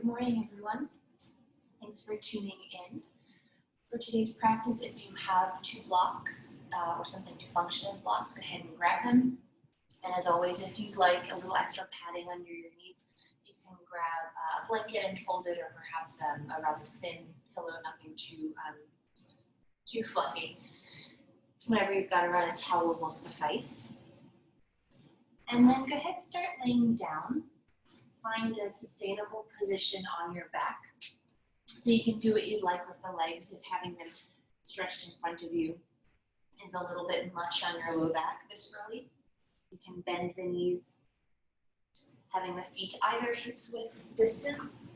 Good morning, everyone. Thanks for tuning in. For today's practice, if you have two blocks or something to function as blocks, go ahead and grab them. And as always, if you'd like a little extra padding under your knees, you can grab a blanket and fold it, or perhaps a rather thin pillow, nothing too fluffy. Whatever you've got around, a towel will suffice. And then go ahead and start laying down. Find a sustainable position on your back. So you can do what you'd like with the legs if having them stretched in front of you is a little bit much on your low back this early. You can bend the knees, having the feet either hips width distance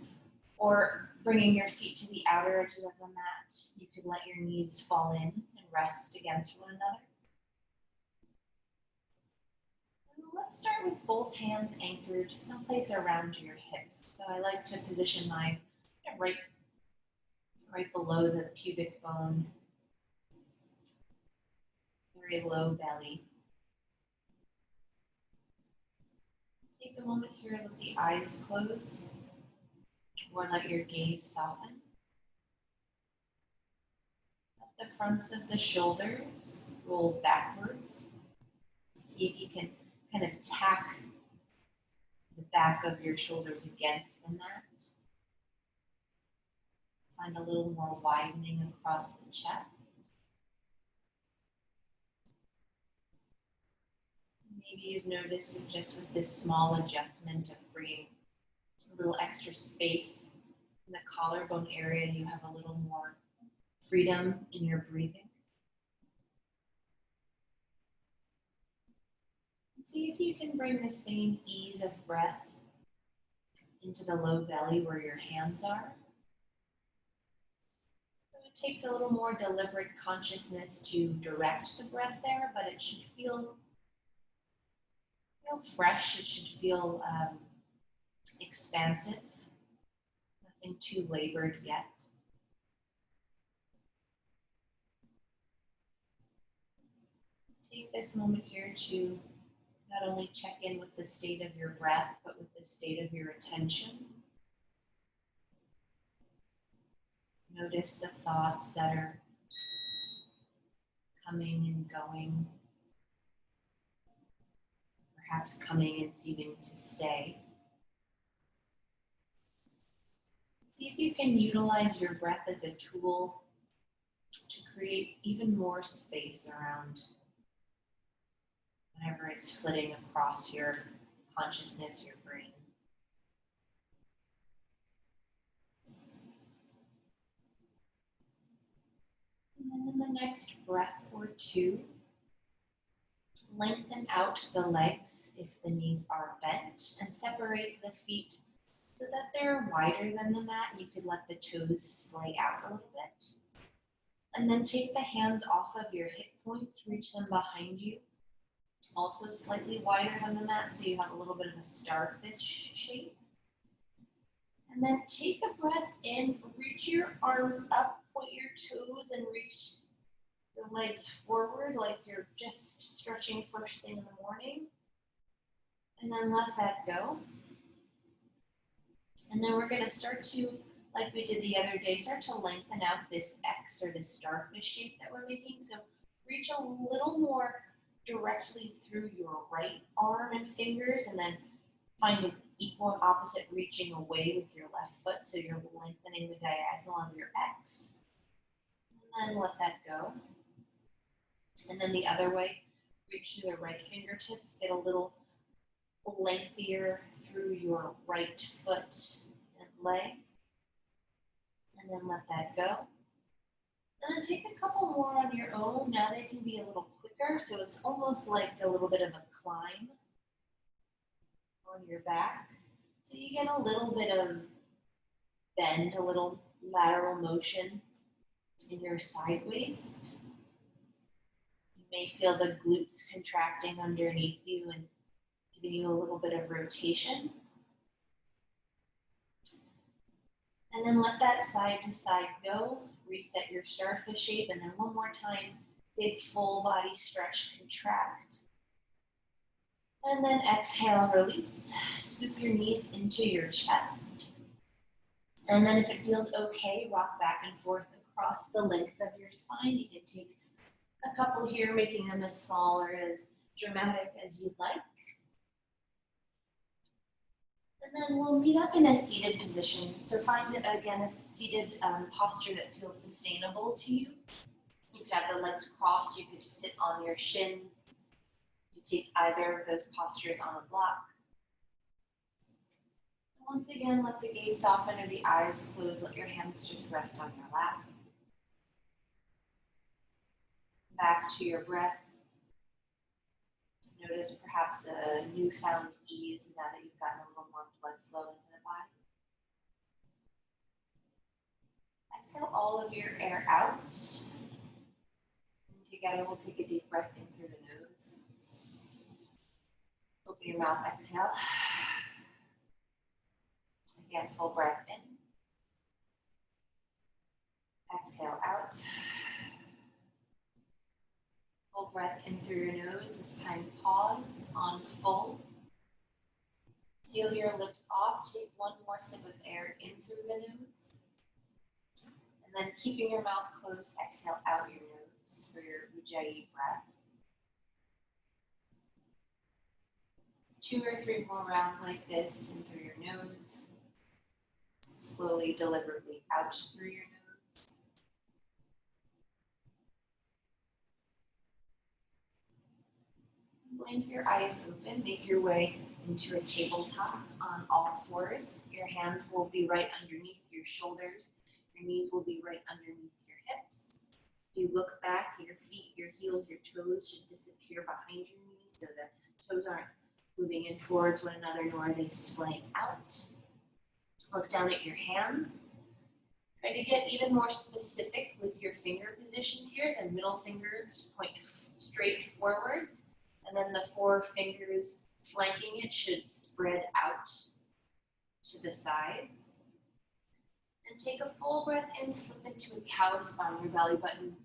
or bringing your feet to the outer edges of the mat. You could let your knees fall in and rest against one another. Let's start with both hands anchored someplace around your hips. So I like to position mine right below the pubic bone, very low belly. Take a moment here, let the eyes close, or let your gaze soften. Let the fronts of the shoulders roll backwards. See if you can kind of tack the back of your shoulders against the mat. Find a little more widening across the chest. Maybe you've noticed that just with this small adjustment of bringing a little extra space in the collarbone area, you have a little more freedom in your breathing. See if you can bring the same ease of breath into the low belly where your hands are. So it takes a little more deliberate consciousness to direct the breath there, but it should feel fresh. It should feel expansive. Nothing too labored yet. Take this moment here to not only check in with the state of your breath, but with the state of your attention. Notice the thoughts that are coming and going, perhaps coming and seeming to stay. See if you can utilize your breath as a tool to create even more space around whatever is flitting across your consciousness, your brain. And then in the next breath or two, lengthen out the legs if the knees are bent and separate the feet so that they're wider than the mat. You could let the toes splay out a little bit. And then take the hands off of your hip points, reach them behind you. Also slightly wider than the mat, so you have a little bit of a starfish shape. And then take a breath in, reach your arms up, point your toes, and reach your legs forward like you're just stretching first thing in the morning. And then let that go. And then we're going to start to, like we did the other day, start to lengthen out this X or this starfish shape that we're making. So reach a little more directly through your right arm and fingers, and then find an equal and opposite reaching away with your left foot, so you're lengthening the diagonal of your X. And then let that go. And then the other way, reach through the right fingertips, get a little lengthier through your right foot and leg. And then let that go. And then take a couple more on your own. Now they can be a little quicker, so it's almost like a little bit of a climb on your back. So you get a little bit of bend, a little lateral motion in your side waist. You may feel the glutes contracting underneath you and giving you a little bit of rotation. And then let that side to side go. Reset your starfish shape, and then one more time, big full body stretch, contract. And then exhale, release. Scoop your knees into your chest. And then if it feels okay, rock back and forth across the length of your spine. You can take a couple here, making them as small or as dramatic as you'd like. And then we'll meet up in a seated position. So find, again, a seated posture that feels sustainable to you. You could have the legs crossed. You could just sit on your shins. You take either of those postures on a block. Once again, let the gaze soften or the eyes close. Let your hands just rest on your lap. Back to your breath. Notice perhaps a newfound ease now that you've gotten a little more blood flow into the body. Exhale all of your air out. And together we'll take a deep breath in through the nose. Open your mouth, exhale. Again, full breath in. Exhale out. Full breath in through your nose. This time pause on full. Seal your lips off. Take one more sip of air in through the nose. And then keeping your mouth closed, exhale out your nose for your Ujjayi breath. 2 or 3 more rounds like this in through your nose. Slowly, deliberately out through your nose. Blink your eyes open, make your way into a tabletop on all fours. Your hands will be right underneath your shoulders. Your knees will be right underneath your hips. If you look back, your feet, your heels, your toes should disappear behind your knees so the toes aren't moving in towards one another, nor are they splaying out. Look down at your hands. Try to get even more specific with your finger positions here. The middle fingers point straight forwards. And then the 4 fingers flanking it should spread out to the sides. And take a full breath in, slip into a cow spine. Your belly button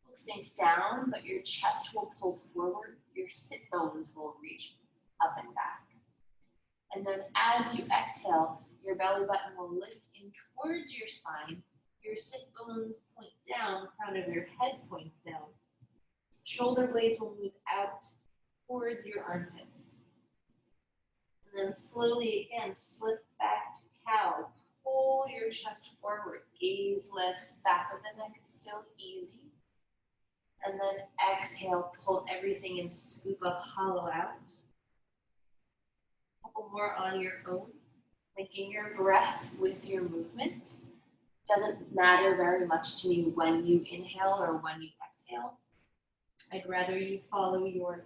will sink down, but your chest will pull forward. Your sit bones will reach up and back. And then as you exhale, your belly button will lift in towards your spine. Your sit bones point down, crown of your head points down. Shoulder blades will move out towards your armpits. And then slowly again, slip back to cow. Pull your chest forward. Gaze lifts, back of the neck is still easy. And then exhale, pull everything and scoop up, hollow out. A couple more on your own. Linking your breath with your movement. Doesn't matter very much to me when you inhale or when you exhale. I'd rather you follow your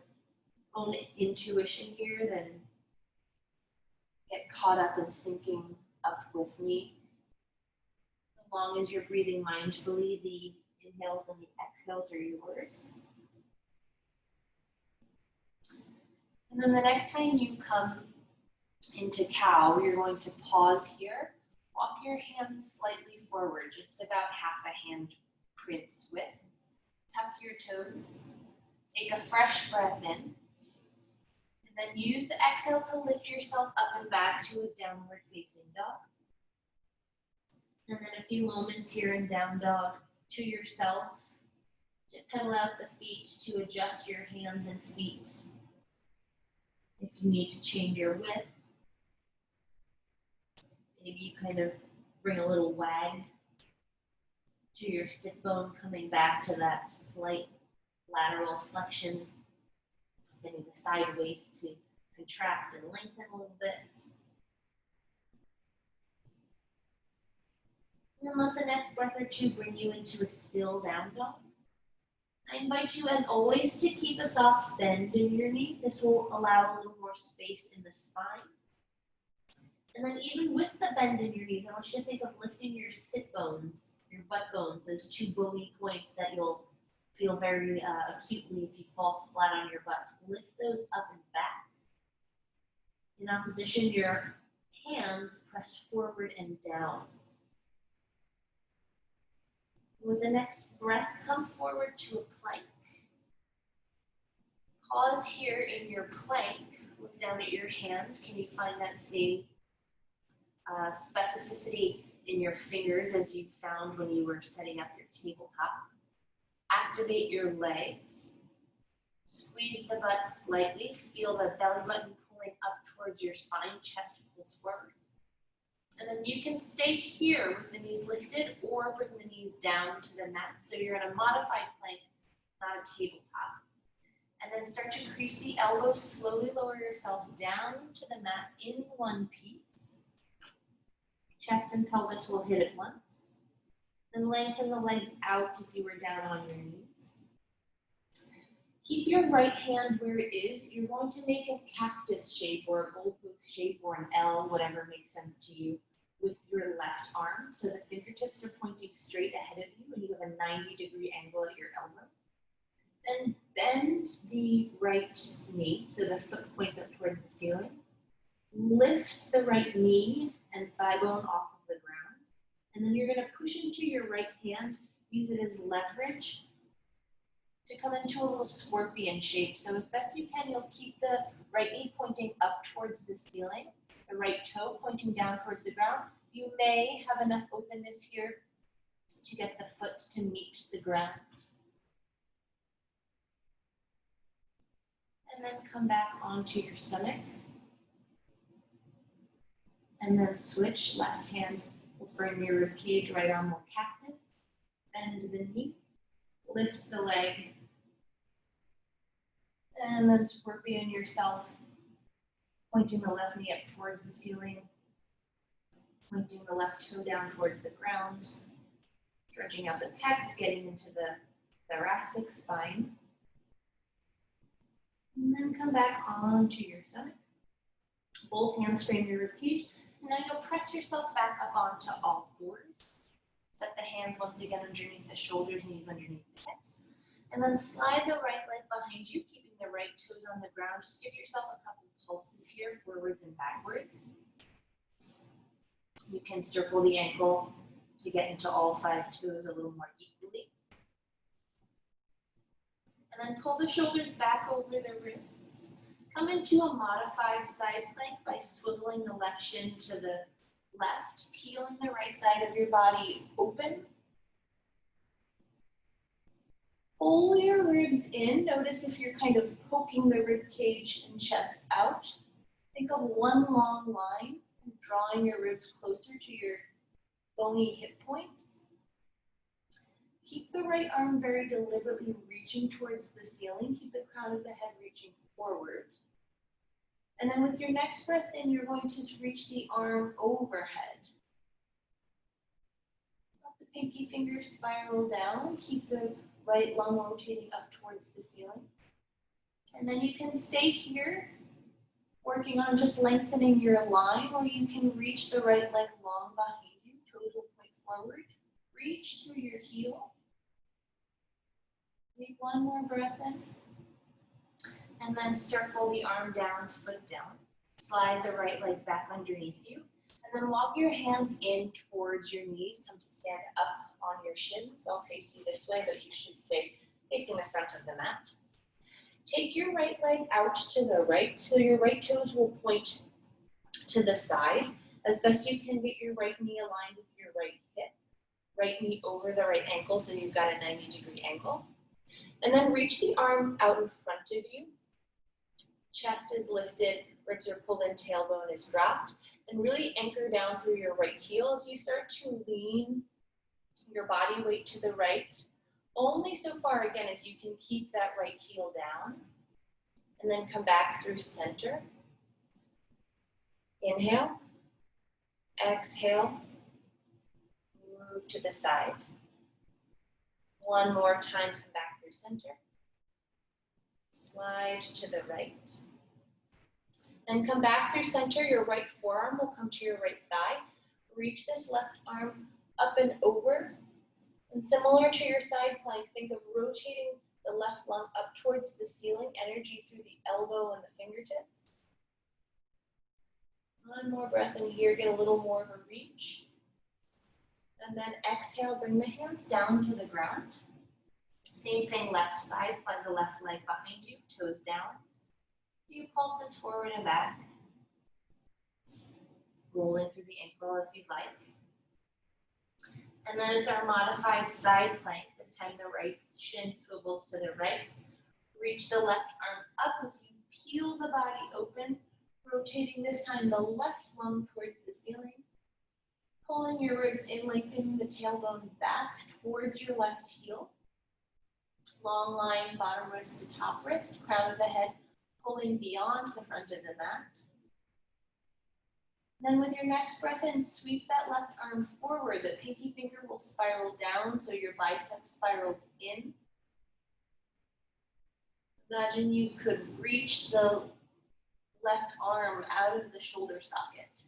own intuition here than get caught up in syncing up with me. As long as you're breathing mindfully, the inhales and the exhales are yours. And then the next time you come into cow, you're going to pause here. Walk your hands slightly forward, just about half a hand print's width. Tuck your toes. Take a fresh breath in. And then use the exhale to lift yourself up and back to a downward facing dog. And then a few moments here in down dog to yourself. To pedal out the feet to adjust your hands and feet. If you need to change your width. Maybe you kind of bring a little wag to your sit bone, coming back to that slight lateral flexion. Getting the side waist to contract and lengthen a little bit. And then let the next breath or two bring you into a still down dog. I invite you, as always, to keep a soft bend in your knee. This will allow a little more space in the spine. And then even with the bend in your knees, I want you to think of lifting your sit bones, your butt bones, those 2 bony points that you'll feel very acutely if you fall flat on your butt. Lift those up and back. In opposition, your hands press forward and down. With the next breath, come forward to a plank. Pause here in your plank. Look down at your hands. Can you find that same specificity in your fingers as you found when you were setting up your tabletop. Activate your legs. Squeeze the butt slightly. Feel the belly button pulling up towards your spine. Chest pulls forward. And then you can stay here with the knees lifted or bring the knees down to the mat. So you're in a modified plank, not a tabletop. And then start to crease the elbows. Slowly lower yourself down to the mat in one piece. Chest and pelvis will hit at once. Then lengthen the legs out if you were down on your knees. Keep your right hand where it is. You're going to make a cactus shape or a goalpost shape or an L, whatever makes sense to you, with your left arm. So the fingertips are pointing straight ahead of you and you have a 90-degree angle at your elbow. Then bend the right knee so the foot points up towards the ceiling. Lift the right knee and thigh bone off of the ground. And then you're going to push into your right hand, use it as leverage to come into a little scorpion shape. So as best you can, you'll keep the right knee pointing up towards the ceiling, the right toe pointing down towards the ground. You may have enough openness here to get the foot to meet the ground. And then come back onto your stomach. And then switch. Left hand will frame your rib cage, right arm will cactus. Bend the knee, lift the leg, and then scorpion yourself, pointing the left knee up towards the ceiling, pointing the left toe down towards the ground, stretching out the pecs, getting into the thoracic spine. And then come back onto your stomach. Both hands frame your rib cage. And then you'll press yourself back up onto all fours. Set the hands once again underneath the shoulders, knees underneath the hips. And then slide the right leg behind you, keeping the right toes on the ground. Just give yourself a couple pulses here, forwards and backwards. You can circle the ankle to get into all 5 toes a little more equally. And then pull the shoulders back over the wrists. Come into a modified side plank by swiveling the left shin to the left, peeling the right side of your body open. Pull your ribs in. Notice if you're kind of poking the rib cage and chest out. Think of one long line and drawing your ribs closer to your bony hip points. Keep the right arm very deliberately reaching towards the ceiling. Keep the crown of the head reaching forward. And then with your next breath in, you're going to reach the arm overhead. Let the pinky fingers spiral down. Keep the right lung rotating up towards the ceiling. And then you can stay here, working on just lengthening your line, or you can reach the right leg long behind you. Toes will point forward. Reach through your heel. Take one more breath in. And then circle the arm down, foot down. Slide the right leg back underneath you. And then walk your hands in towards your knees. Come to stand up on your shins. I'll face you this way, but you should stay facing the front of the mat. Take your right leg out to the right, so your right toes will point to the side. As best you can, get your right knee aligned with your right hip. Right knee over the right ankle, so you've got a 90-degree angle. And then reach the arms out in front of you. Chest is lifted, ribs are pulled in, tailbone is dropped. And really anchor down through your right heel as you start to lean your body weight to the right. Only so far, again, as you can keep that right heel down. And then come back through center. Inhale. Exhale. Move to the side. One more time, come back through center. Slide to the right. Then come back through center. Your right forearm will come to your right thigh. Reach this left arm up and over. And similar to your side plank, think of rotating the left lung up towards the ceiling, energy through the elbow and the fingertips. One more breath in here, get a little more of a reach. And then exhale, bring the hands down to the ground. Same thing, left side, slide the left leg behind you, toes down. A few pulses forward and back. Rolling through the ankle if you'd like. And then it's our modified side plank. This time the right shin swivels to the right. Reach the left arm up as you peel the body open, rotating this time the left lung towards the ceiling. Pulling your ribs in, lengthening the tailbone back towards your left heel. Long line, bottom wrist to top wrist, crown of the head, pulling beyond the front of the mat. Then with your next breath in, sweep that left arm forward. The pinky finger will spiral down so your bicep spirals in. Imagine you could reach the left arm out of the shoulder socket.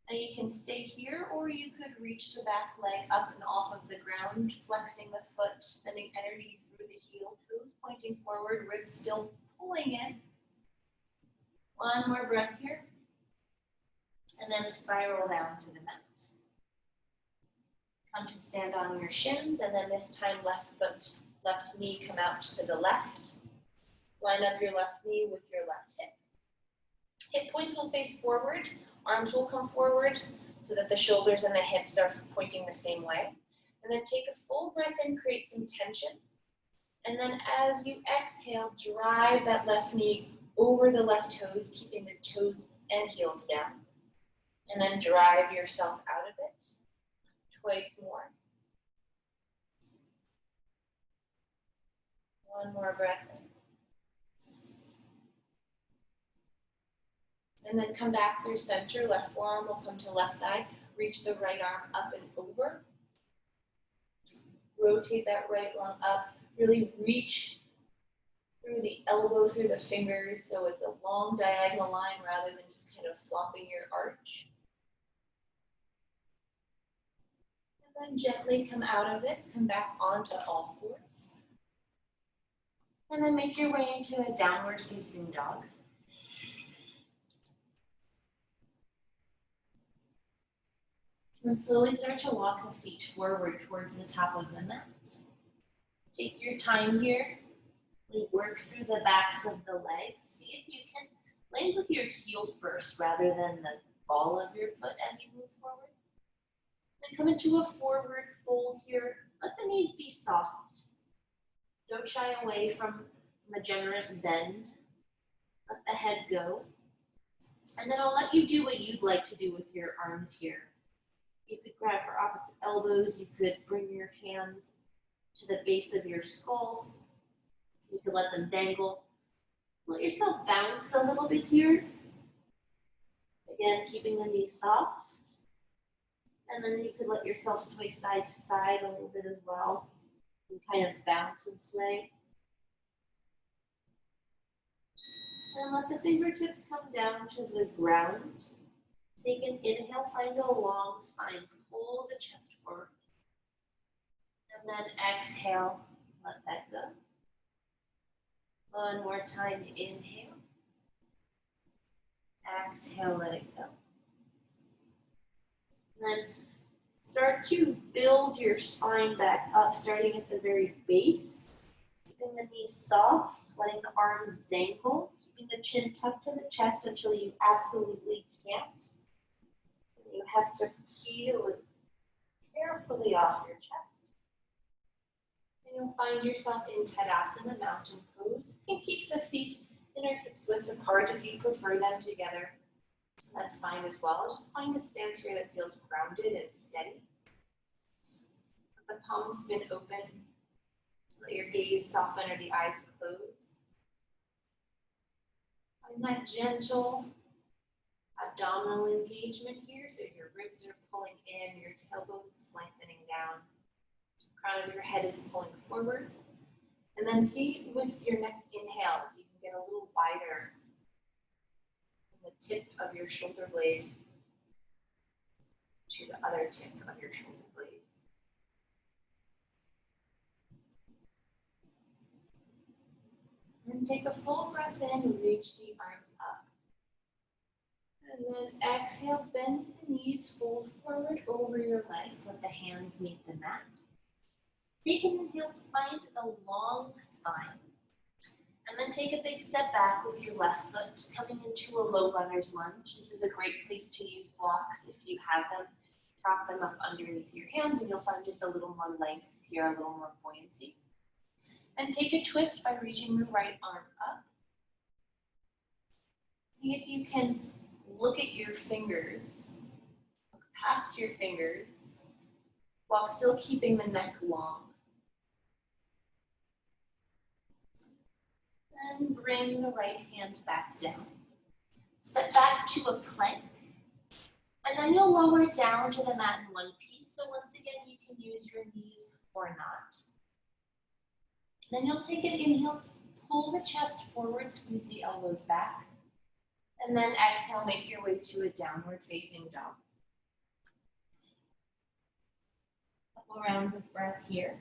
And you can stay here, or you could reach the back leg up and off of the ground, flexing the foot, sending energy through the heel, toes pointing forward, ribs still pulling in. One more breath here. And then spiral down to the mat. Come to stand on your shins, and then this time left foot, left knee come out to the left. Line up your left knee with your left hip. Hip points will face forward, arms will come forward so that the shoulders and the hips are pointing the same way. And then take a full breath in, create some tension. And then as you exhale, drive that left knee over the left toes, keeping the toes and heels down. And then drive yourself out of it. Twice more. One more breath in. And then come back through center. Left forearm will come to left thigh. Reach the right arm up and over. Rotate that right lung up. Really reach through the elbow, through the fingers, so it's a long diagonal line rather than just kind of flopping your arch. And then gently come out of this, come back onto all fours. And then make your way into a downward facing dog. And slowly start to walk the feet forward towards the top of the mat. Take your time here. We work through the backs of the legs. See if you can land with your heel first rather than the ball of your foot as you move forward. Then come into a forward fold here. Let the knees be soft. Don't shy away from a generous bend. Let the head go. And then I'll let you do what you'd like to do with your arms here. You could grab for opposite elbows. You could bring your hands to the base of your skull. You could let them dangle. Let yourself bounce a little bit here. Again, keeping the knees soft. And then you could let yourself sway side to side a little bit as well. And kind of bounce and sway. And let the fingertips come down to the ground. Take an inhale, find a long spine. Pull the chest forward. And then exhale, let that go. One more time, inhale. Exhale, let it go. And then start to build your spine back up, starting at the very base. Keeping the knees soft, letting the arms dangle, keeping the chin tucked to the chest until you absolutely can't. And you have to peel it carefully off your chest. And you'll find yourself in Tadasana, mountain pose. You can keep the feet and our hips width apart if you prefer them together. That's fine as well. Just find a stance here that feels grounded and steady. Let the palms spin open. Let your gaze soften or the eyes close. Find that gentle abdominal engagement here. So your ribs are pulling in, your tailbone is lengthening down. Crown of your head is pulling forward. And then see with your next inhale, if you can get a little wider from the tip of your shoulder blade to the other tip of your shoulder blade. And take a full breath in, reach the arms up. And then exhale, bend the knees, fold forward over your legs, let the hands meet the mat. Take an inhale, find a long spine. And then take a big step back with your left foot, coming into a low runner's lunge. This is a great place to use blocks if you have them. Prop them up underneath your hands and you'll find just a little more length here, a little more buoyancy. And take a twist by reaching the right arm up. See if you can look at your fingers, look past your fingers, while still keeping the neck long. And bring the right hand back down. Step back to a plank. And then you'll lower down to the mat in one piece. So once again, you can use your knees or not. Then you'll take an inhale, pull the chest forward, squeeze the elbows back. And then exhale, make your way to a downward facing dog. Couple rounds of breath here.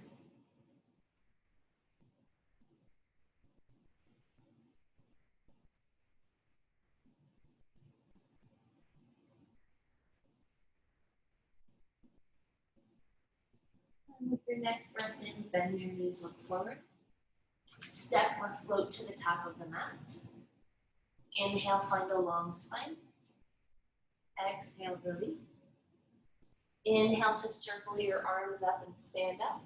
And with your next breath in, bend your knees, look forward. Step or float to the top of the mat. Inhale, find a long spine. Exhale, release. Inhale to circle your arms up and stand up.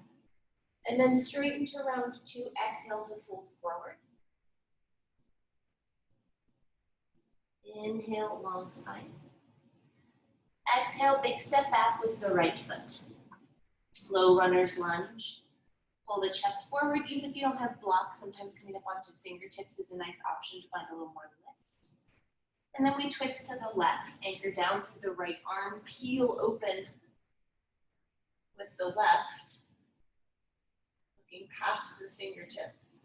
And then straighten to round two. Exhale to fold forward. Inhale, long spine. Exhale, big step back with the right foot. Low runner's lunge. Pull the chest forward. Even if you don't have blocks, sometimes coming up onto fingertips is a nice option to find a little more lift. And then we twist to the left, anchor down through the right arm, peel open with the left, looking past the fingertips.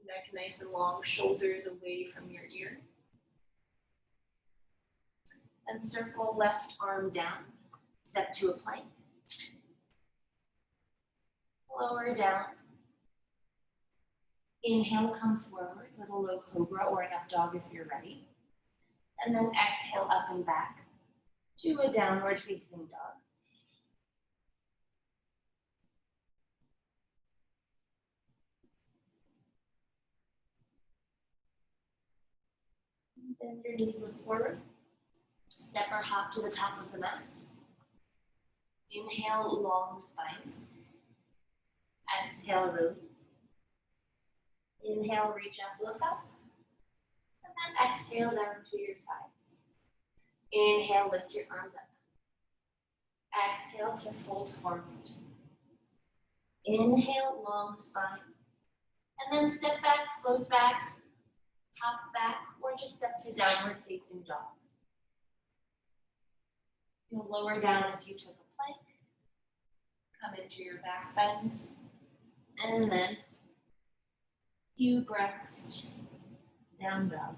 Neck nice and long, shoulders away from your ears. And circle left arm down, step to a plank. Lower down. Inhale, come forward, little low cobra or an up dog if you're ready. And then exhale up and back to a downward facing dog. Bend your knees, look forward. Step or hop to the top of the mat. Inhale, long spine. Exhale, release. Inhale, reach up, look up. And then exhale down to your sides. Inhale, lift your arms up. Exhale to fold forward. Inhale, long spine. And then step back, float back, hop back, or just step to downward facing dog. You'll lower down if you took a plank. Come into your back bend. And then few breaths down dog.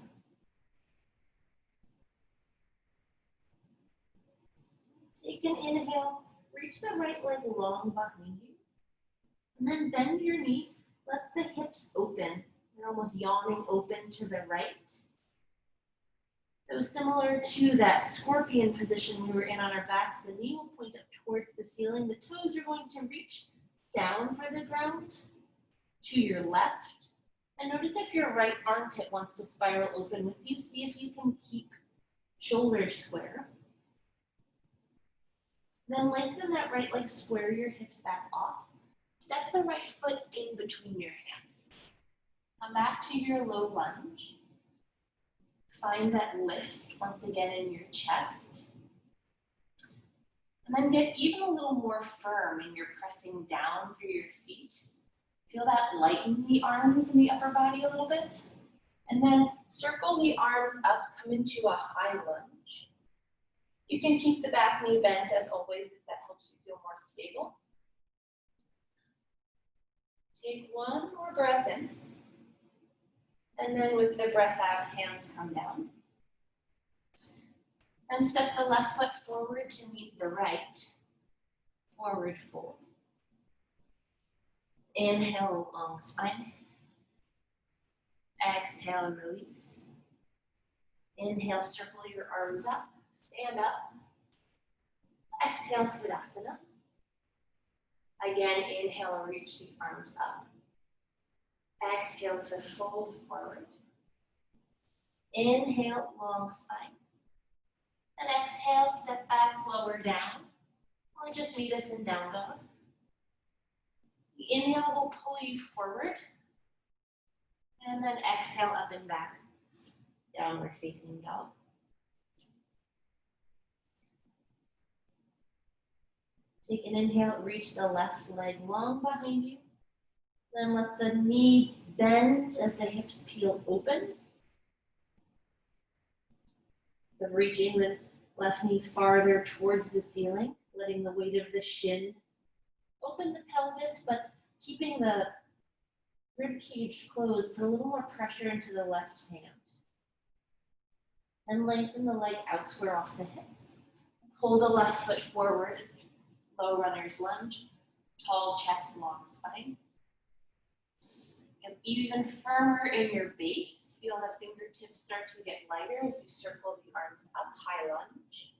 Take an inhale, reach the right leg long behind you. And then bend your knee, let the hips open. They're almost yawning open to the right. So similar to that scorpion position we were in on our backs, the knee will point up towards the ceiling. The toes are going to reach down for the ground to your left. And notice if your right armpit wants to spiral open with you. See if you can keep shoulders square. Then lengthen that right leg, square your hips back off. Step the right foot in between your hands. Come back to your low lunge. Find that lift once again in your chest. And then get even a little more firm in your pressing down through your feet. Feel that lighten the arms and the upper body a little bit. And then circle the arms up, come into a high lunge. You can keep the back knee bent as always if that helps you feel more stable. Take one more breath in. And then with the breath out, hands come down. Then step the left foot forward to meet the right. Forward fold. Inhale, long spine. Exhale, release. Inhale, circle your arms up. Stand up. Exhale, Tadasana. Again, inhale, reach the arms up. Exhale to fold forward. Inhale, long spine. And exhale, step back, lower down. will just meet us in down dog. The inhale will pull you forward. And then exhale up and back. Downward facing dog. Take an inhale, reach the left leg long behind you. Then let the knee bend as the hips peel open. Then reaching the left knee farther towards the ceiling, letting the weight of the shin open the pelvis, but keeping the rib cage closed. Put a little more pressure into the left hand. And lengthen the leg out square off the hips. Pull the left foot forward. Low runner's lunge, tall chest, long spine. And even firmer in your base, feel the fingertips start to get lighter as you circle the arms up, high lunge.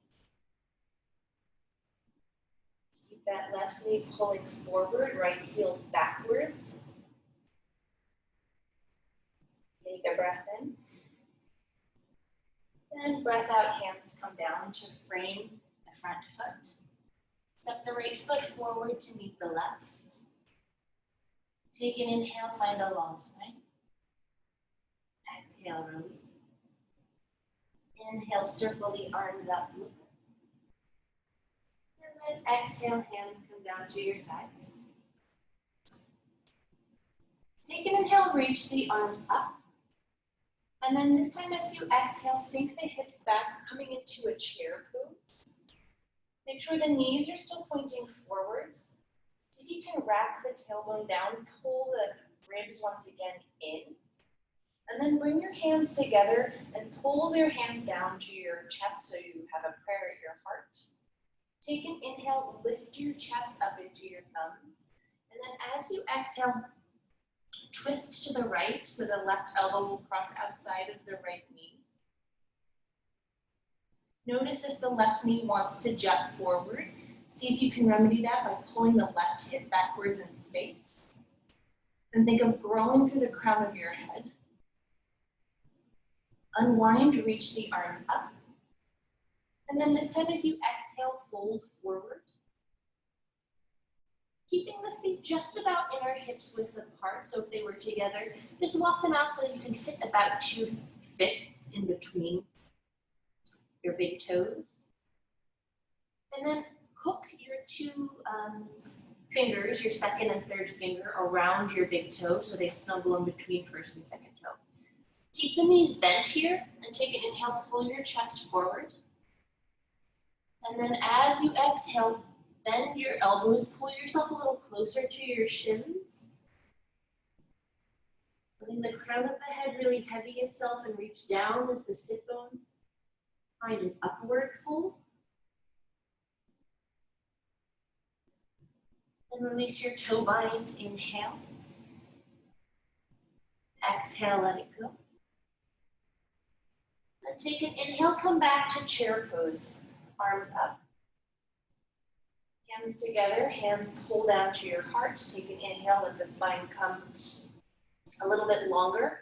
Keep that left knee pulling forward, right heel backwards. Take a breath in. And breath out, hands come down to frame the front foot. Step the right foot forward to meet the left. Take an inhale, find a long spine. Exhale, release. Inhale, circle the arms up. And then exhale, hands come down to your sides. Take an inhale, reach the arms up. And then this time as you exhale, sink the hips back, coming into a chair pose. Make sure the knees are still pointing forwards. If you can rack the tailbone down, pull the ribs once again in. And then bring your hands together and pull your hands down to your chest so you have a prayer at your heart. Take an inhale, lift your chest up into your thumbs. And then as you exhale, twist to the right so the left elbow will cross outside of the right knee. Notice if the left knee wants to jut forward. See if you can remedy that by pulling the left hip backwards in space. And think of growing through the crown of your head. Unwind, reach the arms up. And then this time as you exhale, fold forward. Keeping the feet just about inner hips width apart. So if they were together, just walk them out so that you can fit about 2 fists in between your big toes. And then hook your 2 fingers, your second and third finger, around your big toe so they snuggle in between first and second toe. Keep the knees bent here and take an inhale, pull your chest forward. And then as you exhale, bend your elbows, pull yourself a little closer to your shins. Letting the crown of the head really heavy itself and reach down as the sit bones find an upward pull. And release your toe bind, inhale. Exhale, let it go. And take an inhale, come back to chair pose, arms up. Hands together, hands pull down to your heart. Take an inhale, let the spine come a little bit longer.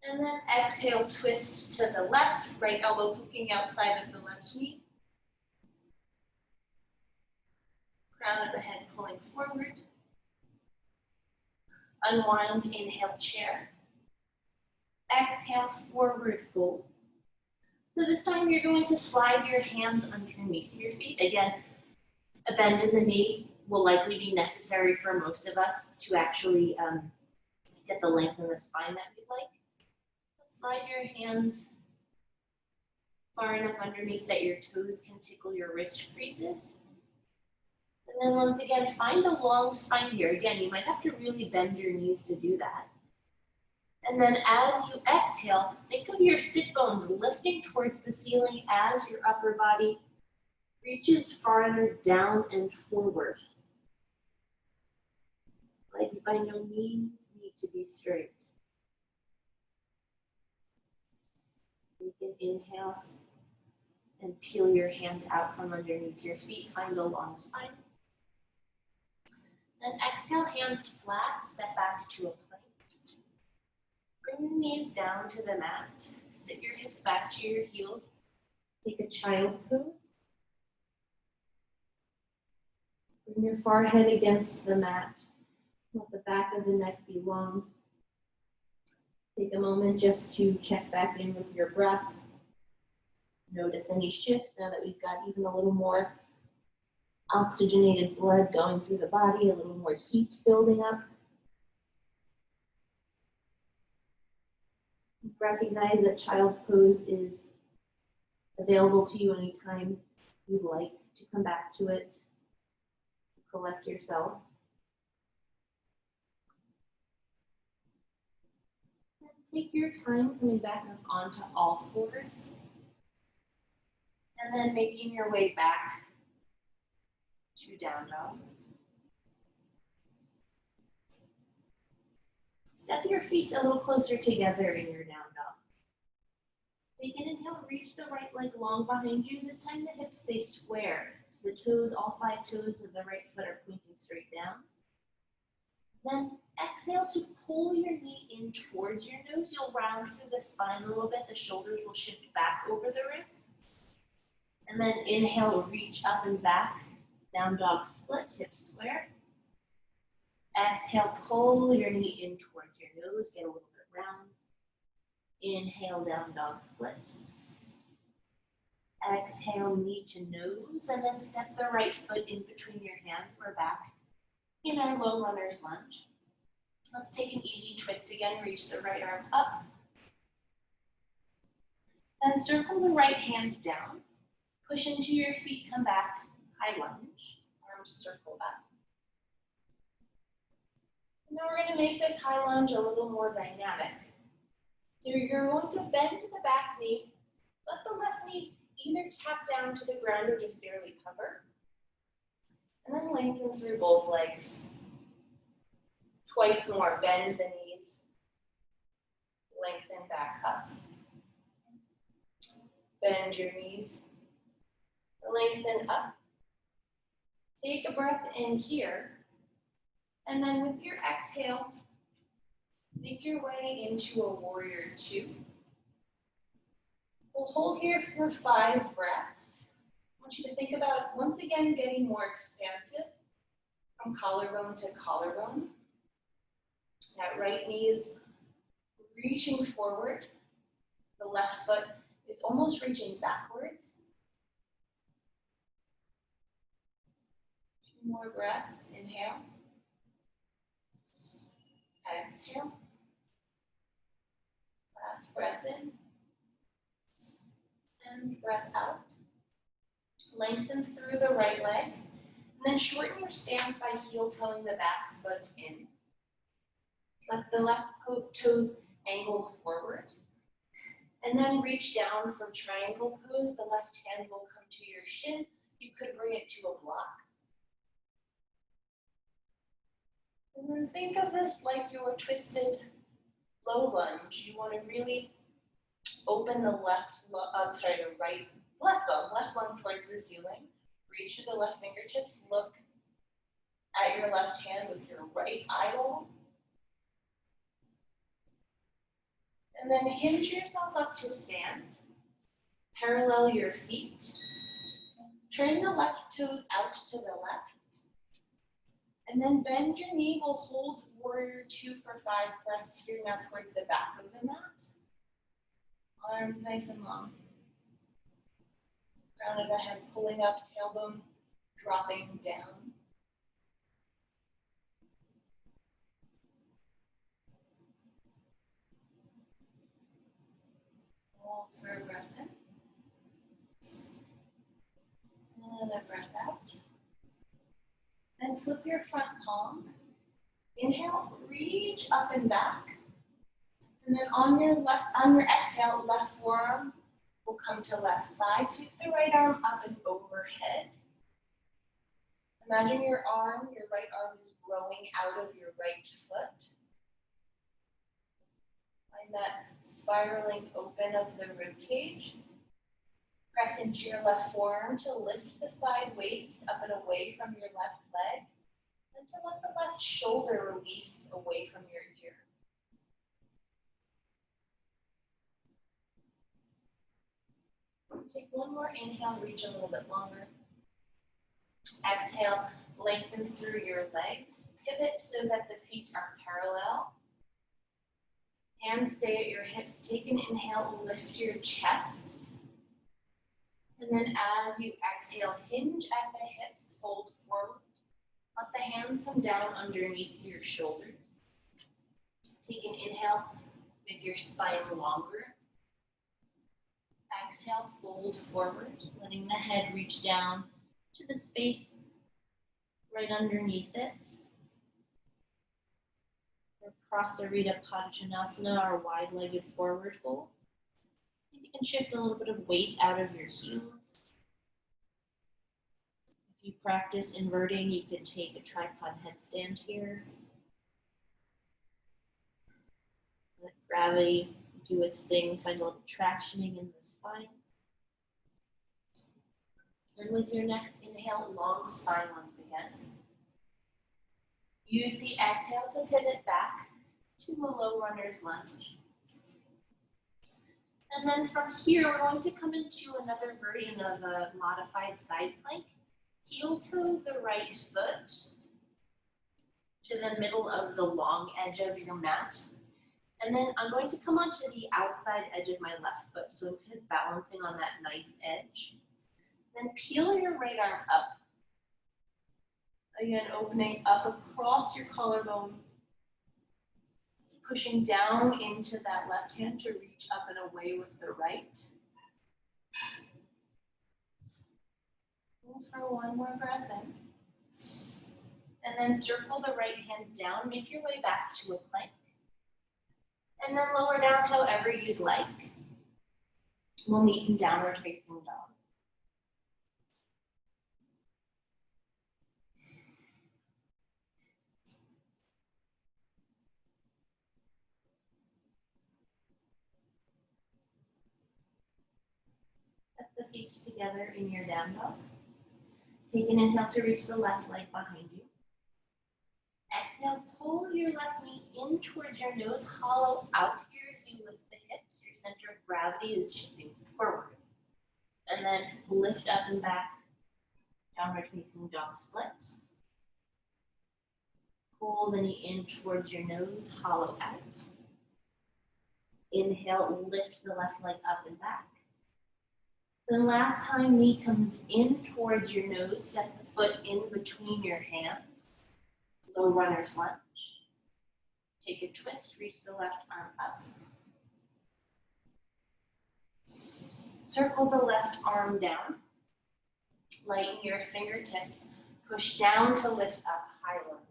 And then exhale, twist to the left, right elbow poking outside of the left knee. Crown of the head pulling forward. Unwind, inhale, chair. Exhale, forward fold. So this time you're going to slide your hands underneath your feet. Again, a bend in the knee will likely be necessary for most of us to actually get the length in the spine that we'd like. So slide your hands far enough underneath that your toes can tickle your wrist creases. And then once again, find a long spine here. Again, you might have to really bend your knees to do that. And then as you exhale, think of your sit bones lifting towards the ceiling as your upper body reaches farther down and forward. Legs by no means need to be straight. You can inhale and peel your hands out from underneath your feet. Find a long spine. Then exhale, hands flat, step back to a plank. Bring your knees down to the mat. Sit your hips back to your heels. Take a child pose. Bring your forehead against the mat. Let the back of the neck be long. Take a moment just to check back in with your breath. Notice any shifts now that we've got even a little more oxygenated blood going through the body, a little more heat building up. Recognize that child's pose is available to you anytime you'd like to come back to it. Collect yourself. And take your time coming back up onto all fours. And then making your way back to down dog. Step your feet a little closer together in your down dog. Take an inhale, reach the right leg long behind you. This time the hips stay square. So the toes, all 5 toes of the right foot are pointing straight down. Then exhale to pull your knee in towards your nose. You'll round through the spine a little bit. The shoulders will shift back over the wrists. And then inhale, reach up and back. Down dog split, hips square. Exhale, pull your knee in towards your nose. Get a little bit round. Inhale, down dog split. Exhale, knee to nose, and then step the right foot in between your hands. We're back in our low runner's lunge. Let's take an easy twist again. Reach the right arm up. Then circle the right hand down. Push into your feet, come back, high lunge. Arms circle up. Now we're going to make this high lunge a little more dynamic. So you're going to bend the back knee, let the left knee either tap down to the ground or just barely hover. And then lengthen through both legs. Twice more, bend the knees. Lengthen back up. Bend your knees. Lengthen up. Take a breath in here. And then with your exhale, make your way into a warrior 2. We'll hold here for 5 breaths. I want you to think about, once again, getting more expansive from collarbone to collarbone. That right knee is reaching forward. The left foot is almost reaching backwards. 2 more breaths. Inhale. Exhale. Last breath in. And breath out. Lengthen through the right leg. And then shorten your stance by heel-toeing the back foot in. Let the left toes angle forward. And then reach down for triangle pose. The left hand will come to your shin. You could bring it to a block. And then think of this like your twisted low lunge. You want to really open the left lung towards the ceiling. Reach with the left fingertips. Look at your left hand with your right eyeball. And then hinge yourself up to stand. Parallel your feet. Turn the left toes out to the left. And then bend your knee. We'll hold warrior 2 for 5 breaths here now towards the back of the mat. Arms nice and long. Crown of the head pulling up, tailbone dropping down. Hold for a breath in. And a breath out. Then flip your front palm. Inhale, reach up and back. And then on your exhale, left forearm will come to left thigh. Sweep the right arm up and overhead. Imagine your right arm is growing out of your right foot. Find that spiraling open of the rib cage. Press into your left forearm to lift the side waist up and away from your left leg, and to let the left shoulder release away from your ear. Take one more inhale, reach a little bit longer. Exhale, Lengthen through your legs. Pivot so that the feet are parallel. Hands stay at your hips. Take an inhale, lift your chest. And then as you exhale, hinge at the hips, fold forward. Let the hands come down underneath your shoulders. Take an inhale, make your spine longer. Exhale, fold forward, letting the head reach down to the space right underneath it. Or Prasarita Padjanasana, or wide-legged forward fold. You can shift a little bit of weight out of your heels. If you practice inverting, you could take a tripod headstand here. Let gravity do its thing, find a little tractioning in the spine. And with your next inhale, long spine once again. Use the exhale to pivot back to a low runner's lunge. And then from here, we're going to come into another version of a modified side plank. Heel toe the right foot to the middle of the long edge of your mat. And then I'm going to come onto the outside edge of my left foot. So I'm kind of balancing on that knife edge. Then peel your right arm up. Again, opening up across your collarbone. Pushing down into that left hand to reach up and away with the right. Hold for one more breath in. And then circle the right hand down. Make your way back to a plank. And then lower down however you'd like. We'll meet in downward facing dog. Set the feet together in your down dog. Take an inhale to reach the left leg behind you. Exhale, pull your left knee in towards your nose, hollow out here as you lift the hips. Your center of gravity is shifting forward. And then lift up and back, downward facing dog split. Pull the knee in towards your nose, hollow out. Inhale, lift the left leg up and back. Then last time, knee comes in towards your nose, step the foot in between your hands. Low runner's lunge. Take a twist, reach the left arm up. Circle the left arm down. Lighten your fingertips. Push down to lift up, high lunge.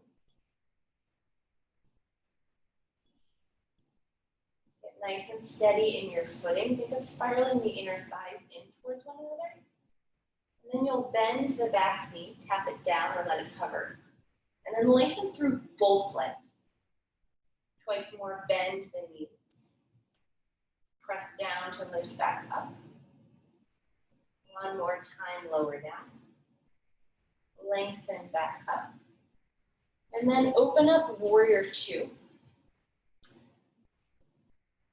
Get nice and steady in your footing. Think of spiraling the inner thighs in towards one another. And then you'll bend the back knee, tap it down and let it hover. And then lengthen through both legs. Twice more, bend the knees. Press down to lift back up. One more time, lower down. Lengthen back up. And then open up warrior two.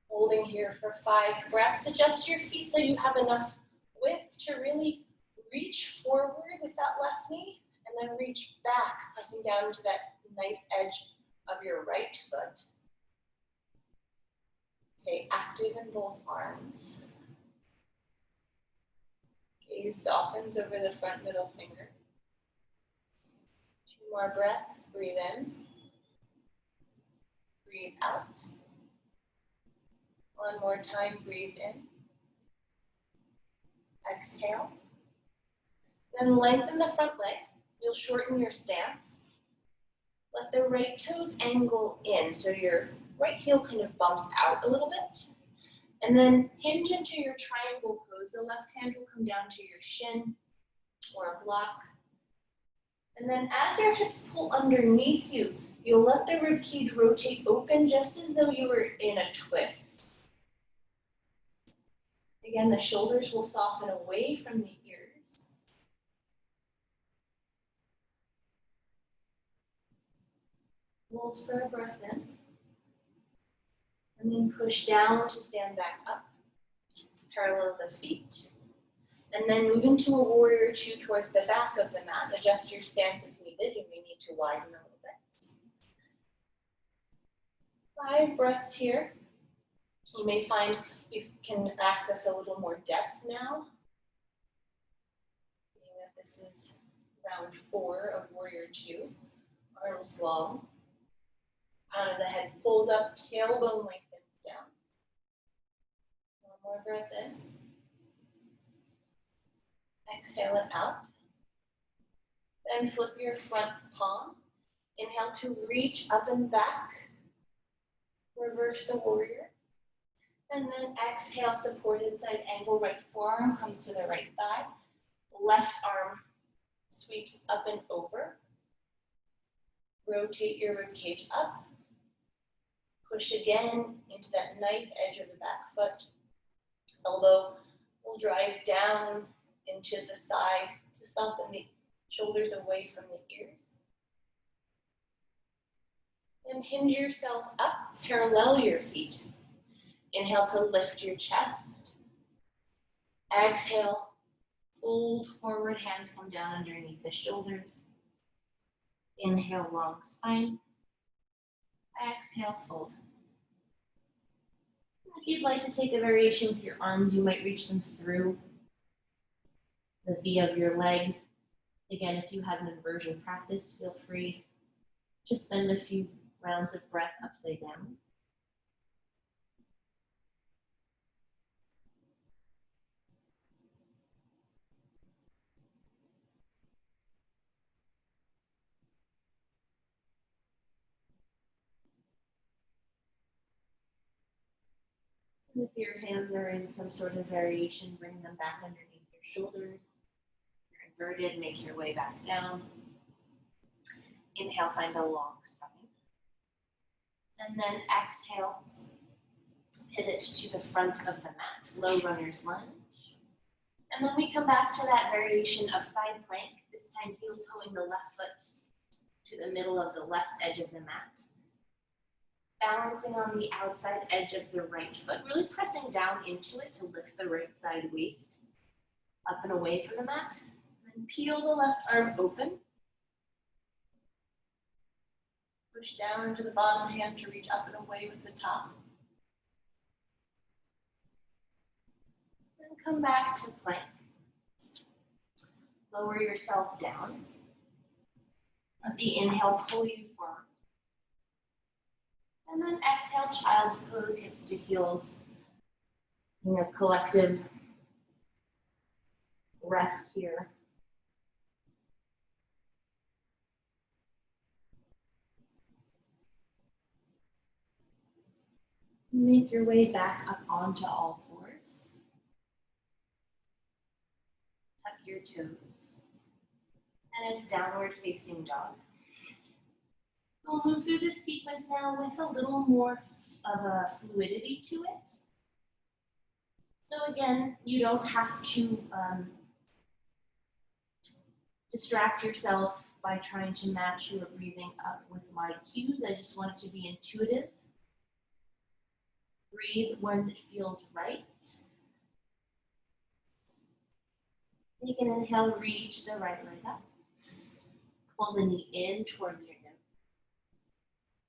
Holding here for 5 breaths. Adjust your feet so you have enough width to really reach forward with that left knee. And then reach back, pressing down to that knife edge of your right foot. Stay active in both arms. Gaze softens over the front middle finger. 2 more breaths. Breathe in. Breathe out. One more time. Breathe in. Exhale. Then lengthen the front leg. You'll shorten your stance. Let the right toes angle in, so your right heel kind of bumps out a little bit. And then hinge into your triangle pose. The left hand will come down to your shin or a block. And then as your hips pull underneath you, you'll let the ribcage rotate open just as though you were in a twist. Again, the shoulders will soften away from the ears. Hold for a breath in. And then push down to stand back up. Parallel the feet. And then move into a warrior two towards the back of the mat. Adjust your stance as needed. lifted. You may need to widen a little bit. 5 breaths here. You may find you can access a little more depth now. Meaning that this is round 4 of Warrior 2. Arms long. Crown of the head pulls up, tailbone lengthens down. One more breath in. Exhale it out. Then flip your front palm. Inhale to reach up and back. Reverse the warrior. And then exhale, supported side angle, right forearm comes to the right thigh. Left arm sweeps up and over. Rotate your rib cage up. Push again into that knife edge of the back foot. Elbow will drive down into the thigh to soften the shoulders away from the ears. And hinge yourself up, parallel your feet. Inhale to lift your chest. Exhale, fold forward, hands come down underneath the shoulders. Inhale, long spine. Exhale, fold. If you'd like to take a variation with your arms, you might reach them through the V of your legs. Again, if you have an inversion practice, feel free to spend a few rounds of breath upside down. And if your hands are in some sort of variation, bring them back underneath your shoulders. If you're inverted, make your way back down. Inhale, find a long spine. And then exhale, pivot to the front of the mat, low runner's lunge. And then we come back to that variation of side plank, this time heel toeing the left foot to the middle of the left edge of the mat. Balancing on the outside edge of the right foot, really pressing down into it to lift the right side waist up and away from the mat. Then peel the left arm open. Push down into the bottom hand to reach up and away with the top. Then come back to plank. Lower yourself down. Let the inhale pull you forward. And then exhale, child's pose, hips to heels. In a collective rest here. Make your way back up onto all fours. Tuck your toes. And it's downward facing dog. We'll move through this sequence now with a little more of a fluidity to it. So again, you don't have to distract yourself by trying to match your breathing up with my cues. I just want it to be intuitive. Breathe when it feels right. Take an inhale, reach the right leg up. Pull the knee in towards your hip.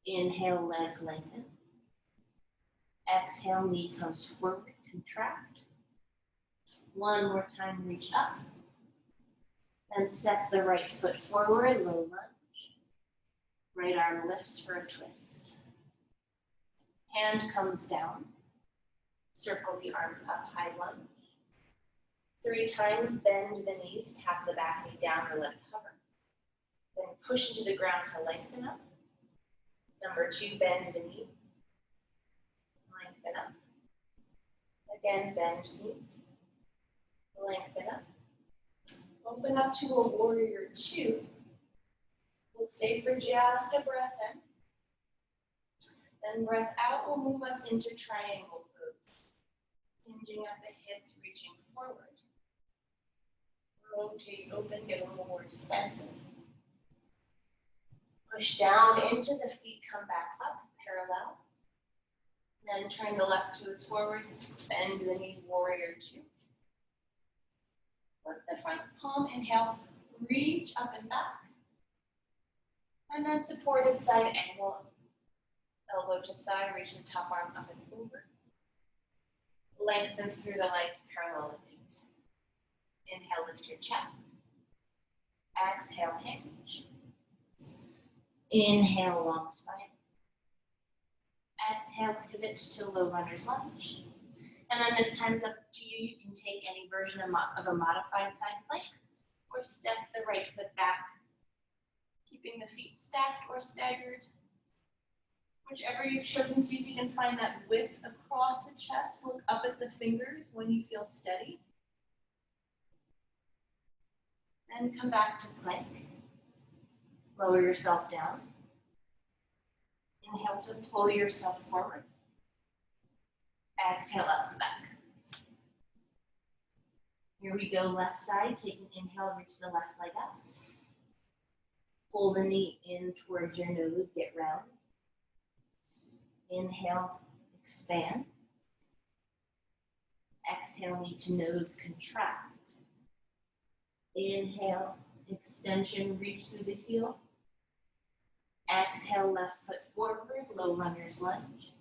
Inhale, leg lengthens. Exhale, knee comes forward, contract. One more time, reach up. Then step the right foot forward, low lunge. Right arm lifts for a twist. Hand comes down. Circle the arms up, high lunge. 3 times, bend the knees, tap the back knee down or let it hover. Then push into the ground to lengthen up. Number 2, bend the knees. Lengthen up. Again, bend knees. Lengthen up. Open up to a warrior 2. We'll stay for just a breath in. Then breath out will move us into triangle pose. Hinging at the hips, reaching forward. Rotate open, get a little more expansive. Push down into the feet, come back up, parallel. Then turn the left toes forward, bend the knee, warrior 2. Work the front palm, inhale, reach up and back. And then supported side angle, elbow to thigh, reach the top arm up and over. Lengthen through the legs, parallel the feet. Inhale, lift your chest. Exhale, hinge. Inhale, long spine. Exhale, pivot to low runner's lunge. And then this time is up to you. You can take any version of a modified side plank or step the right foot back, keeping the feet stacked or staggered. Whichever you've chosen, see if you can find that width across the chest. Look up at the fingers when you feel steady. Then come back to plank. Lower yourself down. Inhale to pull yourself forward. Exhale up and back. Here we go, left side. Take an inhale, reach the left leg up. Pull the knee in towards your nose, get round. Inhale, expand. Exhale, knee to nose, contract. Inhale, extension, reach through the heel. Exhale, left foot forward, low runner's lunge.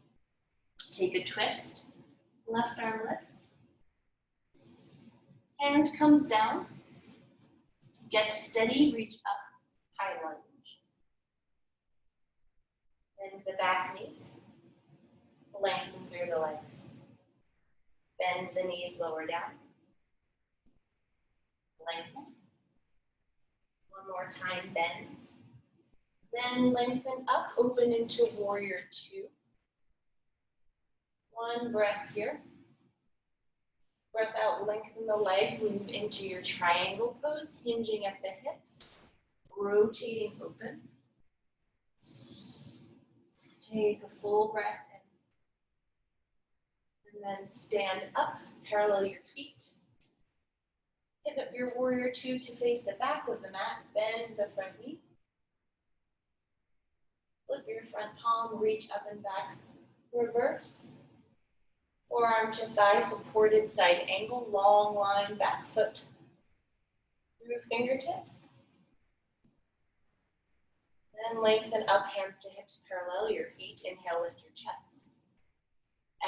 Take a twist, left arm lifts. Hand comes down. Get steady, reach up, high lunge. Bend the back knee. Lengthen through the legs. Bend the knees lower down. Lengthen. One more time, bend. Then lengthen up, open into warrior two. One breath here. Breath out, lengthen the legs, move into your triangle pose, hinging at the hips, rotating open. Take a full breath in. And then stand up, parallel your feet. Hit up your warrior two to face the back of the mat, bend the front knee. Flip your front palm, reach up and back, reverse. Forearm to thigh, supported side angle, long line, back foot through fingertips. Then lengthen up, hands to hips, parallel your feet. Inhale, lift your chest.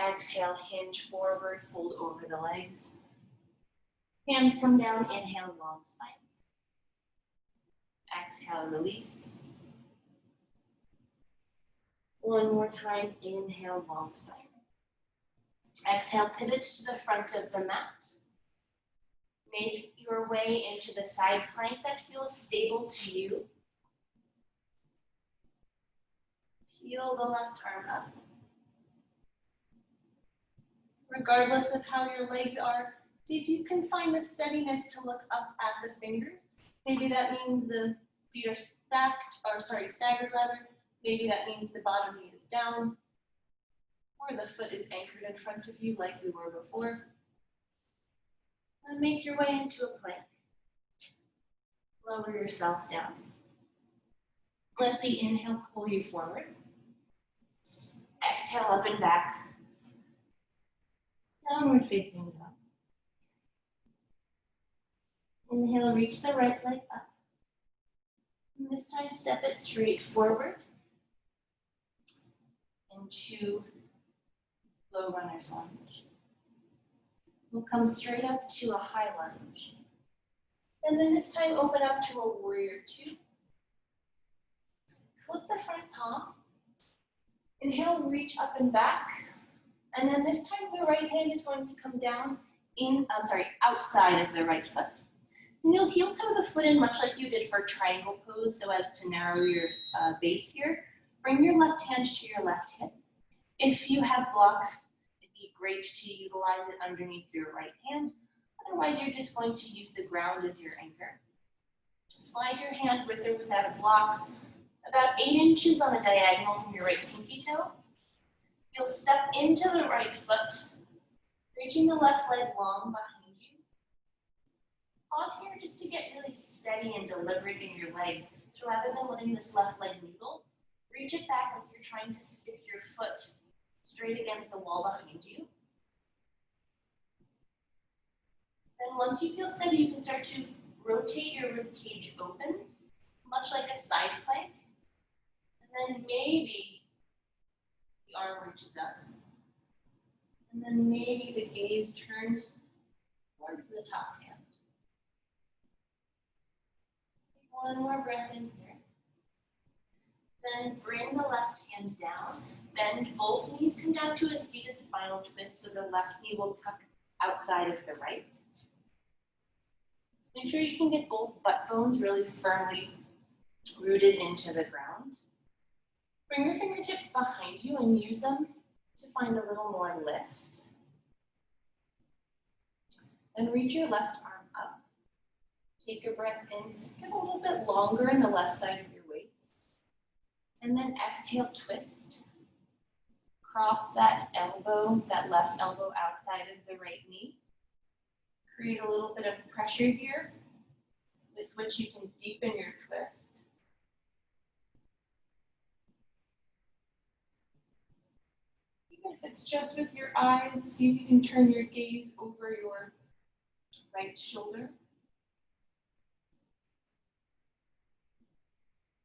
Exhale, hinge forward, fold over the legs. Hands come down, inhale, long spine. Exhale, release. One more time, inhale, long spine. Exhale, pivot to the front of the mat. Make your way into the side plank that feels stable to you. Peel the left arm up. Regardless of how your legs are, see if you can find the steadiness to look up at the fingers. Maybe that means the feet are staggered rather. Maybe that means the bottom knee is down, or the foot is anchored in front of you like we were before. And make your way into a plank. Lower yourself down. Let the inhale pull you forward. Exhale up and back. Downward facing dog. Inhale, reach the right leg up. And this time, step it straight forward into low runner's lunge. We'll come straight up to a high lunge. And then this time, open up to a warrior two. Flip the front palm. Inhale, reach up and back. And then this time, the right hand is going to come down outside of the right foot. And you'll heel toe the foot in much like you did for triangle pose so as to narrow your base here. Bring your left hand to your left hip. If you have blocks, it'd be great to utilize it underneath your right hand. Otherwise, you're just going to use the ground as your anchor. Slide your hand with or without a block about 8 inches on a diagonal from your right pinky toe. You'll step into the right foot, reaching the left leg long behind you. Pause here just to get really steady and deliberate in your legs. So rather than letting this left leg wiggle, reach it back like you're trying to stick your foot straight against the wall behind you. Then once you feel steady, you can start to rotate your rib cage open, much like a side plank. Then maybe the arm reaches up. And then maybe the gaze turns towards the top hand. Take one more breath in here. Then bring the left hand down. Bend both knees, come down to a seated spinal twist so the left knee will tuck outside of the right. Make sure you can get both butt bones really firmly rooted into the ground. Bring your fingertips behind you and use them to find a little more lift. Then reach your left arm up. Take a breath in. Get a little bit longer in the left side of your waist. And then exhale, twist. Cross that elbow, that left elbow outside of the right knee. Create a little bit of pressure here, with which you can deepen your twist. Even if it's just with your eyes, see if you can turn your gaze over your right shoulder.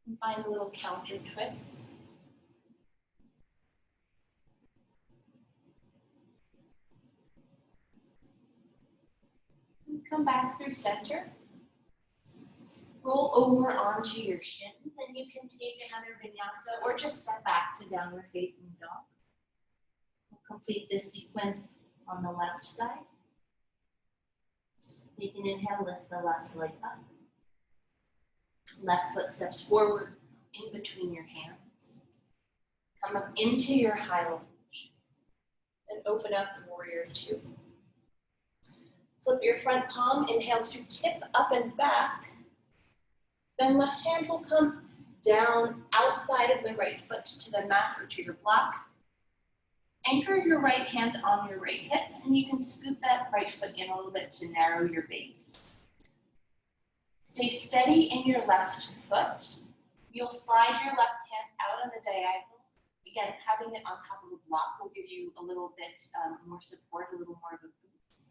And find a little counter twist. And come back through center. Roll over onto your shins, and you can take another vinyasa or just step back to downward facing dog. We'll complete this sequence on the left side. Take an inhale, lift the left leg up. Left foot steps forward in between your hands. Come up into your high lunge. And open up warrior two. Flip your front palm, inhale to tip up and back. Then left hand will come down outside of the right foot to the mat or to your block. Anchor your right hand on your right hip, and you can scoot that right foot in a little bit to narrow your base. Stay steady in your left foot. You'll slide your left hand out on the diagonal. Again, having it on top of the block will give you a little bit more support, a little more of a boost.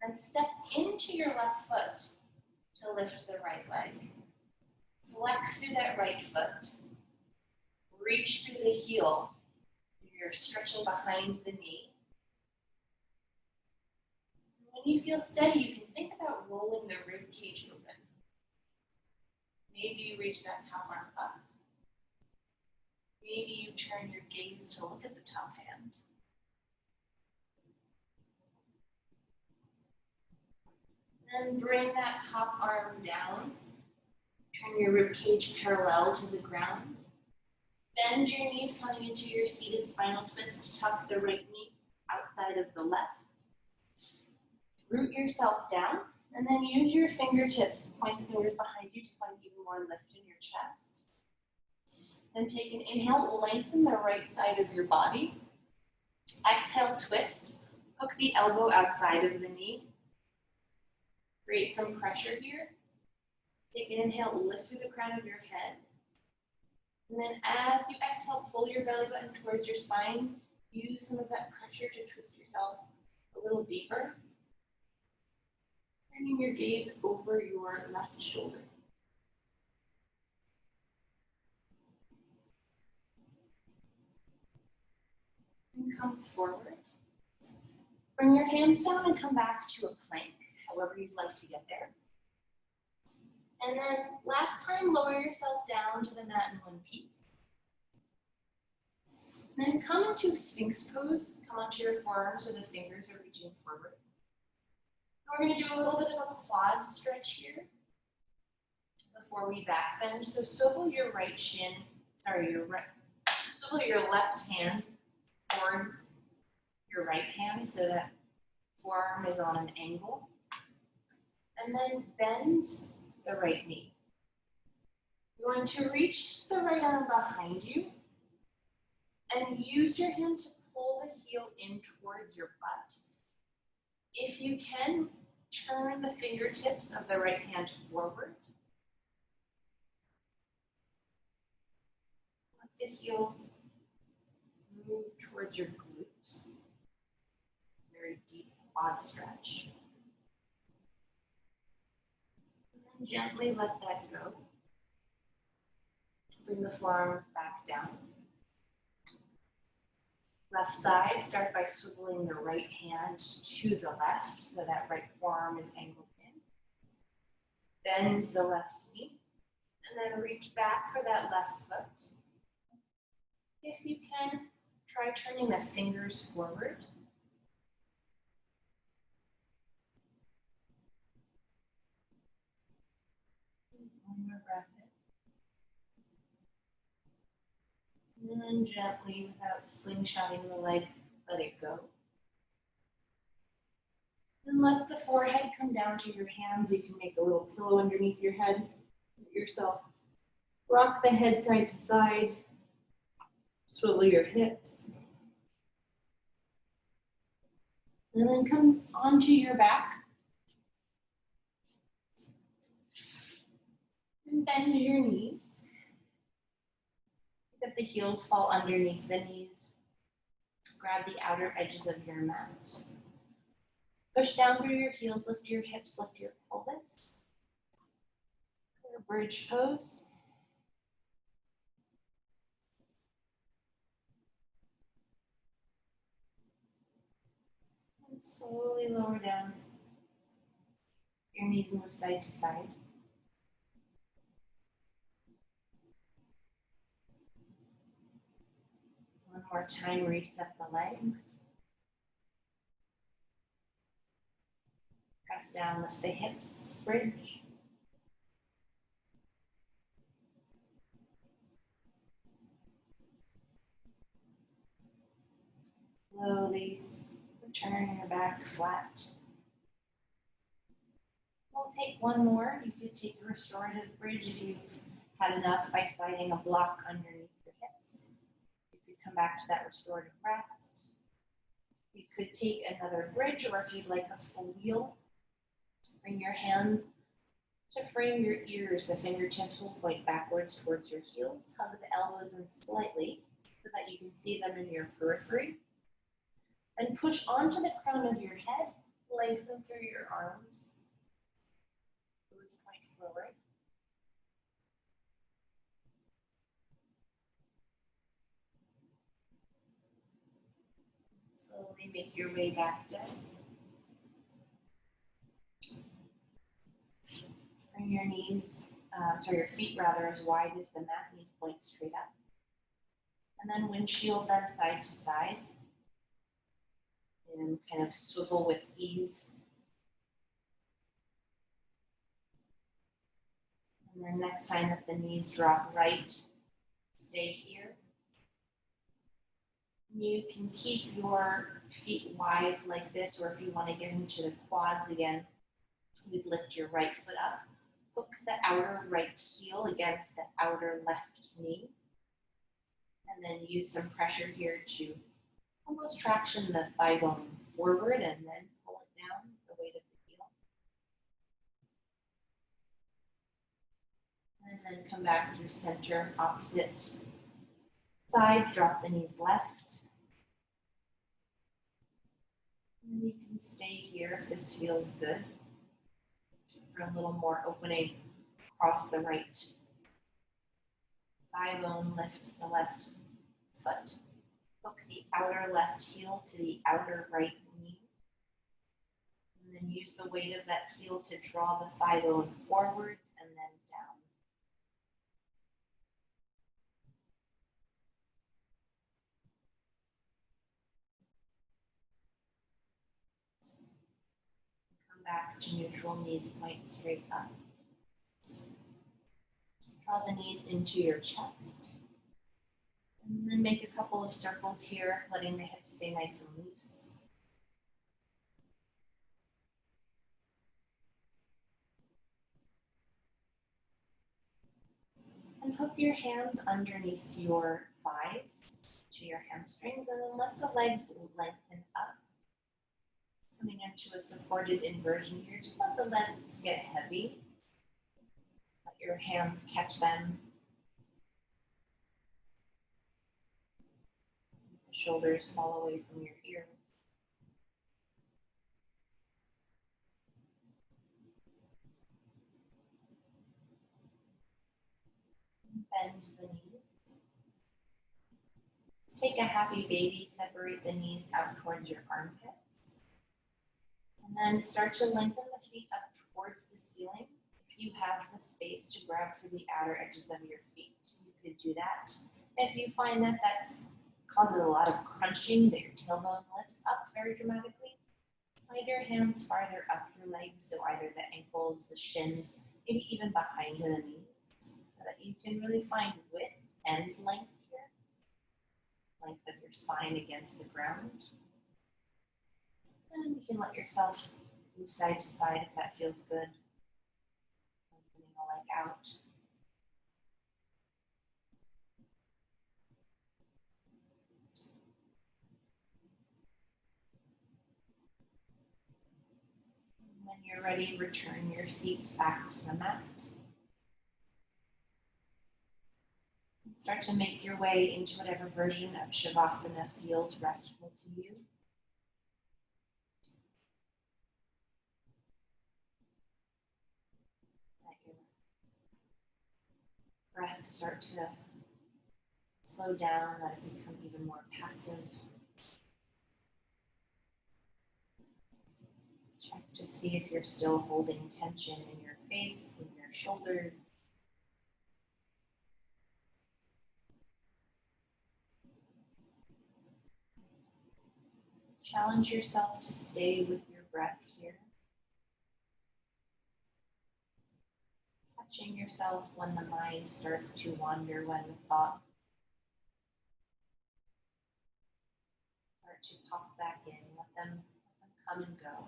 Then step into your left foot to lift the right leg. Flex through that right foot. Reach through the heel. You're stretching behind the knee. When you feel steady, you can think about rolling the rib cage open. Maybe you reach that top arm up. Maybe you turn your gaze to look at the top hand. Then bring that top arm down. Turn your rib cage parallel to the ground. Bend your knees coming into your seated spinal twist. Tuck the right knee outside of the left. Root yourself down, and then use your fingertips, point the fingers behind you to find even more lift in your chest. Then take an inhale, lengthen the right side of your body. Exhale, twist. Hook the elbow outside of the knee. Create some pressure here. Take an inhale, lift through the crown of your head. And then as you exhale, pull your belly button towards your spine. Use some of that pressure to twist yourself a little deeper. Turning your gaze over your left shoulder. And come forward. Bring your hands down and come back to a plank, however you'd like to get there. And then last time, lower yourself down to the mat in one piece. Then come into Sphinx pose. Come onto your forearms so the fingers are reaching forward. We're going to do a little bit of a quad stretch here before we back bend. So swivel your swivel your left hand towards your right hand so that forearm is on an angle. And then bend the right knee. You're going to reach the right arm behind you and use your hand to pull the heel in towards your butt. If you can, turn the fingertips of the right hand forward. Let the heel move towards your glutes. Very deep quad stretch. And then gently let that go. Bring the forearms back down. Left side, start by swiveling the right hand to the left so that right forearm is angled in. Bend the left knee and then reach back for that left foot. If you can, try turning the fingers forward. One more breath in. And then gently, without slingshotting the leg, let it go. And let the forehead come down to your hands. You can make a little pillow underneath your head. Let yourself rock the head side to side. Swivel your hips. And then come onto your back. And bend your knees. Let the heels fall underneath the knees. Grab the outer edges of your mat. Push down through your heels, lift your hips, lift your pelvis. Bridge pose. And slowly lower down. Your knees move side to side. One more time, reset the legs. Press down, lift the hips, bridge. Slowly return your back flat. We'll take one more. You could take a restorative bridge if you've had enough by sliding a block underneath your hips. You could come back to that restorative rest. You could take another bridge, or if you'd like a full wheel, bring your hands to frame your ears. The fingertips will point backwards towards your heels. Hug the elbows in slightly so that you can see them in your periphery. And push onto the crown of your head. Lengthen through your arms. Toes point forward. Slowly make your way back down. Bring your your feet rather, as wide as the mat. Knees point straight up. And then windshield them side to side. And kind of swivel with ease. And then next time that the knees drop right, stay here. You can keep your feet wide like this, or if you want to get into the quads again, you'd lift your right foot up. Hook the outer right heel against the outer left knee. And then use some pressure here to almost traction the thigh bone forward and then pull it down, the weight of the heel. And then come back through center, opposite side, drop the knees left. And you can stay here if this feels good. For a little more opening across the right thigh bone, lift the left foot. Hook the outer left heel to the outer right knee. And then use the weight of that heel to draw the thigh bone forwards and then down. Come back to neutral, knees point straight up. Draw the knees into your chest. And then make a couple of circles here, letting the hips stay nice and loose. And hook your hands underneath your thighs to your hamstrings, and then let the legs lengthen up. Coming into a supported inversion here, just let the legs get heavy. Let your hands catch them. The shoulders fall away from your ears. bend the knees. Take a happy baby, separate the knees out towards your armpits. And then start to lengthen the feet up towards the ceiling. If you have the space to grab through the outer edges of your feet, you could do that. If you find that that causes a lot of crunching, that your tailbone lifts up very dramatically, slide your hands farther up your legs, so either the ankles, the shins, maybe even behind the knees, so that you can really find width and length here. Length of your spine against the ground. And you can let yourself move side to side if that feels good. Lengthening the leg out. When you're ready, return your feet back to the mat. Start to make your way into whatever version of Shavasana feels restful to you. Let your breath start to slow down, let it become even more passive. Check to see if you're still holding tension in your face, in your shoulders. Challenge yourself to stay with your breath here. Catching yourself when the mind starts to wander, when the thoughts start to pop back in. Let them come and go.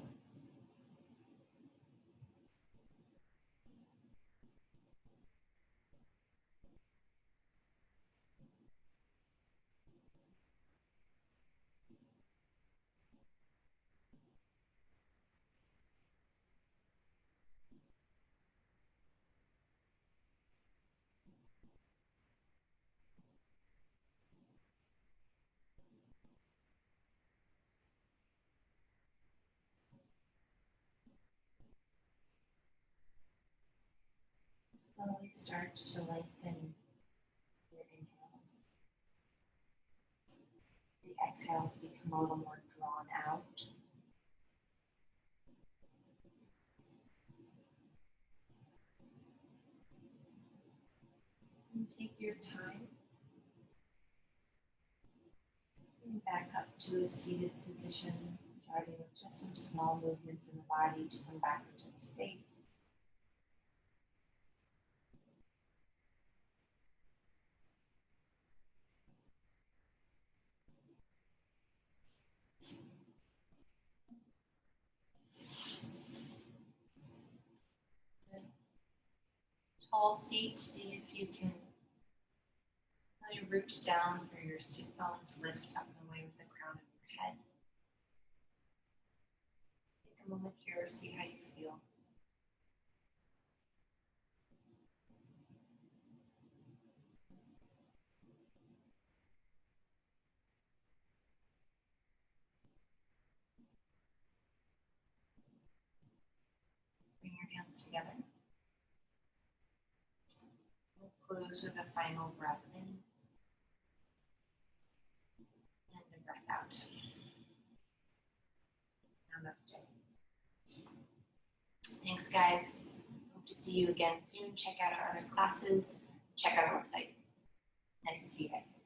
Slowly start to lengthen your inhales. The exhales become a little more drawn out. And take your time. Bring back up to a seated position, starting with just some small movements in the body to come back into the space. Tall seat, see if you can really root down through your sit bones, lift up and away with the crown of your head. Take a moment here, see how you feel. Bring your hands together. We'll close with a final breath in and a breath out. Namaste. Thanks, guys. Hope to see you again soon. Check out our other classes. Check out our website. Nice to see you guys.